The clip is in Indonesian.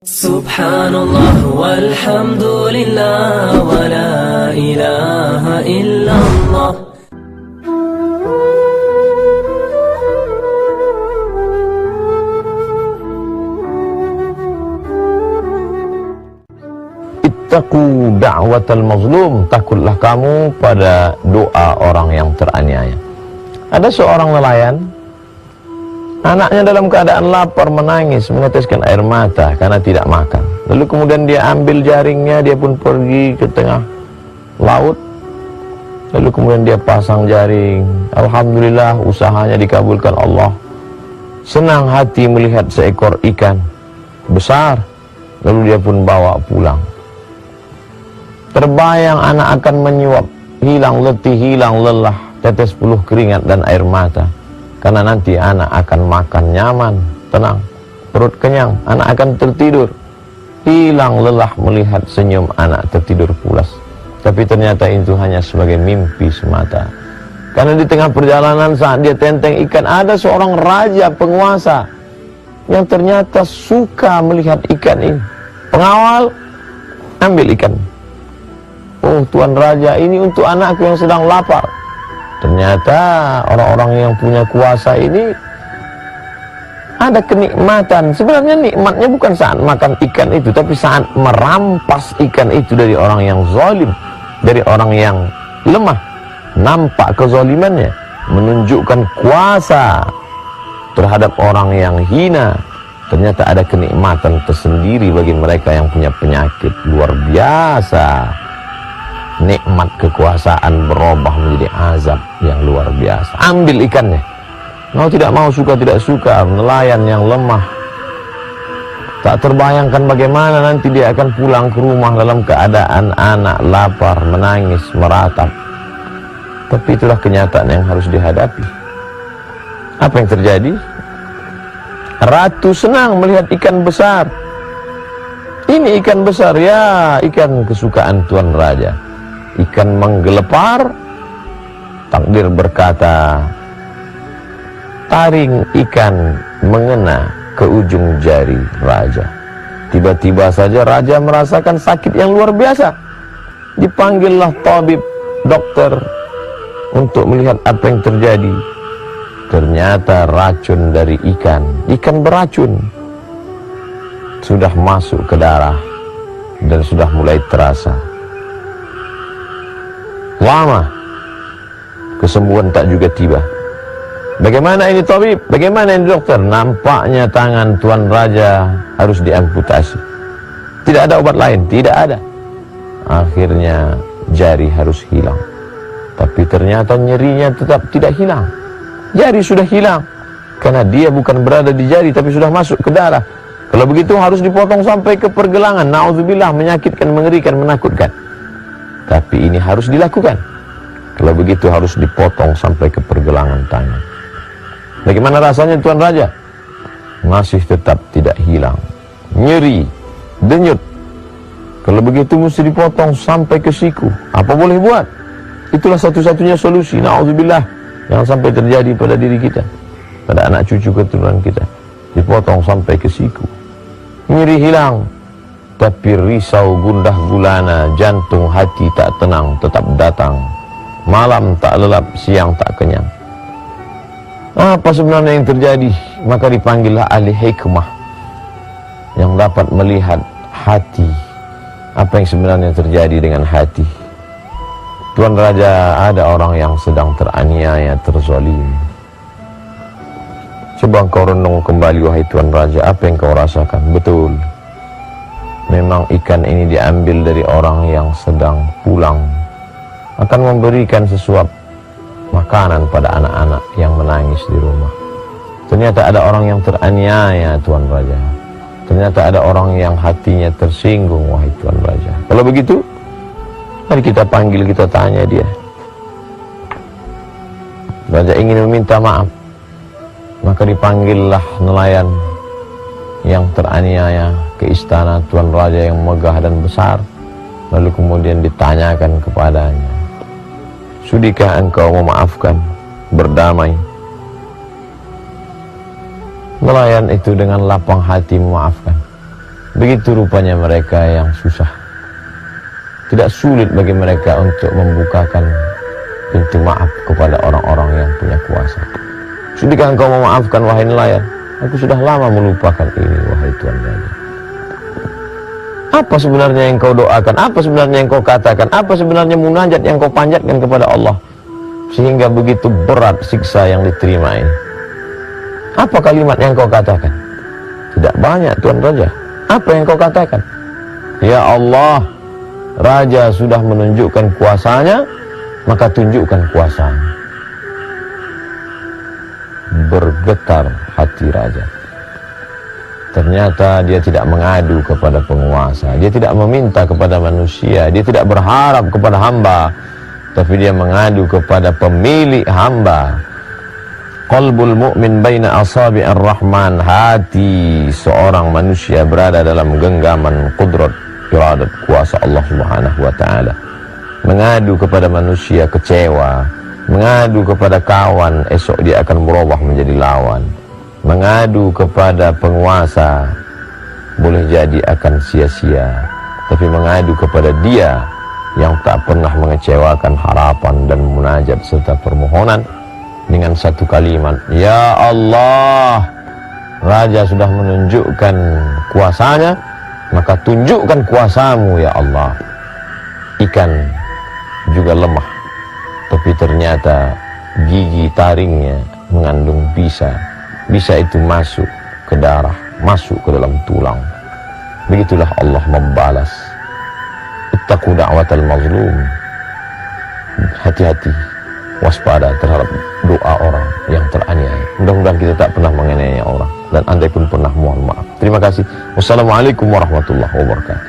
Subhanallah walhamdulillah wa la ilaha illallah. Ittaqu da'watal mazlum, takutlah kamu pada doa orang yang teraniaya. Ada seorang nelayan, anaknya dalam keadaan lapar menangis, meneteskan air mata karena tidak makan. Lalu kemudian dia ambil jaringnya, dia pun pergi ke tengah laut. Lalu kemudian dia pasang jaring. Alhamdulillah, usahanya dikabulkan Allah. Senang hati melihat seekor ikan besar. Lalu dia pun bawa pulang. Terbayang anak akan menyuap, hilang letih, hilang lelah, tetes peluh keringat dan air mata. Karena nanti anak akan makan nyaman, tenang, perut kenyang, anak akan tertidur. Hilang lelah melihat senyum anak tertidur pulas. Tapi ternyata itu hanya sebagai mimpi semata. Karena di tengah perjalanan saat dia tenteng ikan, ada seorang raja penguasa yang ternyata suka melihat ikan ini. Pengawal, ambil ikan. Oh, Tuan Raja, ini untuk anakku yang sedang lapar. Ternyata orang-orang yang punya kuasa ini ada kenikmatan. Sebenarnya nikmatnya bukan saat makan ikan itu, tapi saat merampas ikan itu dari orang yang zalim, dari orang yang lemah. Nampak kezalimannya, menunjukkan kuasa terhadap orang yang hina. Ternyata ada kenikmatan tersendiri bagi mereka yang punya penyakit luar biasa. Nikmat kekuasaan berubah menjadi azab yang luar biasa. Ambil ikannya. Mau tidak mau, suka tidak suka, nelayan yang lemah. Tak terbayangkan bagaimana nanti dia akan pulang ke rumah dalam keadaan anak lapar, menangis, meratap. Tapi itulah kenyataan yang harus dihadapi. Apa yang terjadi? Ratu senang melihat ikan besar. Ini ikan besar, ya, ikan kesukaan Tuan Raja. Ikan menggelepar, takdir berkata, taring ikan mengena ke ujung jari raja. Tiba-tiba saja raja merasakan sakit yang luar biasa. Dipanggillah tabib, dokter, untuk melihat apa yang terjadi. Ternyata racun dari ikan beracun, sudah masuk ke darah dan sudah mulai terasa. Lama kesembuhan tak juga tiba. Bagaimana ini tabib? Bagaimana ini dokter? Nampaknya tangan Tuan Raja harus diamputasi. Tidak ada obat lain, tidak ada. Akhirnya jari harus hilang. Tapi ternyata nyerinya tetap tidak hilang. Jari sudah hilang karena dia bukan berada di jari, tapi sudah masuk ke darah. Kalau begitu harus dipotong sampai ke pergelangan. Nauzubillah, menyakitkan, mengerikan, menakutkan. Tapi ini harus dilakukan. Kalau begitu harus dipotong sampai ke pergelangan tangan. Bagaimana rasanya Tuan Raja? Masih tetap tidak hilang. Nyeri, denyut. Kalau begitu mesti dipotong sampai ke siku. Apa boleh buat? Itulah satu-satunya solusi. Nauzubillah, jangan sampai terjadi pada diri kita, pada anak cucu keturunan kita. Dipotong sampai ke siku. Nyeri hilang. Tapi risau, gundah gulana, jantung, hati tak tenang, tetap datang. Malam tak lelap, siang tak kenyang. Apa sebenarnya yang terjadi? Maka dipanggillah ahli hikmah yang dapat melihat hati. Apa yang sebenarnya terjadi dengan hati? Tuan Raja, ada orang yang sedang teraniaya, terzalim. Coba engkau renung kembali, wahai Tuan Raja, apa yang kau rasakan? Betul, memang ikan ini diambil dari orang yang sedang pulang, akan memberikan sesuap makanan pada anak-anak yang menangis di rumah. Ternyata ada orang yang teraniaya, Tuan Raja. Ternyata ada orang yang hatinya tersinggung, wahai Tuan Raja. Kalau begitu, mari kita panggil, kita tanya dia. Raja ingin meminta maaf. Maka dipanggillah nelayan yang teraniaya ke istana Tuan Raja yang megah dan besar. Lalu kemudian ditanyakan kepadanya, sudikah engkau memaafkan, berdamai? Nelayan itu dengan lapang hati memaafkan. Begitu rupanya mereka yang susah. Tidak sulit bagi mereka untuk membukakan pintu maaf kepada orang-orang yang punya kuasa. Sudahkah engkau memaafkan wahai nelayan? Aku sudah lama melupakan ini wahai Tuan Raja. Apa sebenarnya yang kau doakan? Apa sebenarnya yang kau katakan? Apa sebenarnya munajat yang kau panjatkan kepada Allah sehingga begitu berat siksa yang diterima ini? Apa kalimat yang kau katakan? Tidak banyak Tuan Raja. Apa yang kau katakan? Ya Allah, Raja sudah menunjukkan kuasanya, maka tunjukkan kuasamu. Bergetar hati Raja. Ternyata dia tidak mengadu kepada penguasa, dia tidak meminta kepada manusia, dia tidak berharap kepada hamba, tapi dia mengadu kepada pemilik hamba. Qalbul mu'min baina asabi'ir rahman, hati seorang manusia berada dalam genggaman qudrat, iradat, kuasa Allah Subhanahu wa taala. Mengadu kepada manusia kecewa, mengadu kepada kawan esok dia akan berubah menjadi lawan. Mengadu kepada penguasa boleh jadi akan sia-sia, tapi mengadu kepada dia yang tak pernah mengecewakan harapan dan munajat serta permohonan dengan satu kalimat, ya Allah, Raja sudah menunjukkan kuasanya, maka tunjukkan kuasamu ya Allah. Ikan juga lemah, tapi ternyata gigi taringnya mengandung bisa. Bisa itu masuk ke darah, masuk ke dalam tulang. Begitulah Allah membalas. Ittaqu da'watal mazlum. Hati-hati, waspada terhadap doa orang yang teraniaya. Mudah-mudahan kita tak pernah menganiaya orang, dan andai pun pernah, mohon maaf. Terima kasih. Wassalamualaikum warahmatullahi wabarakatuh.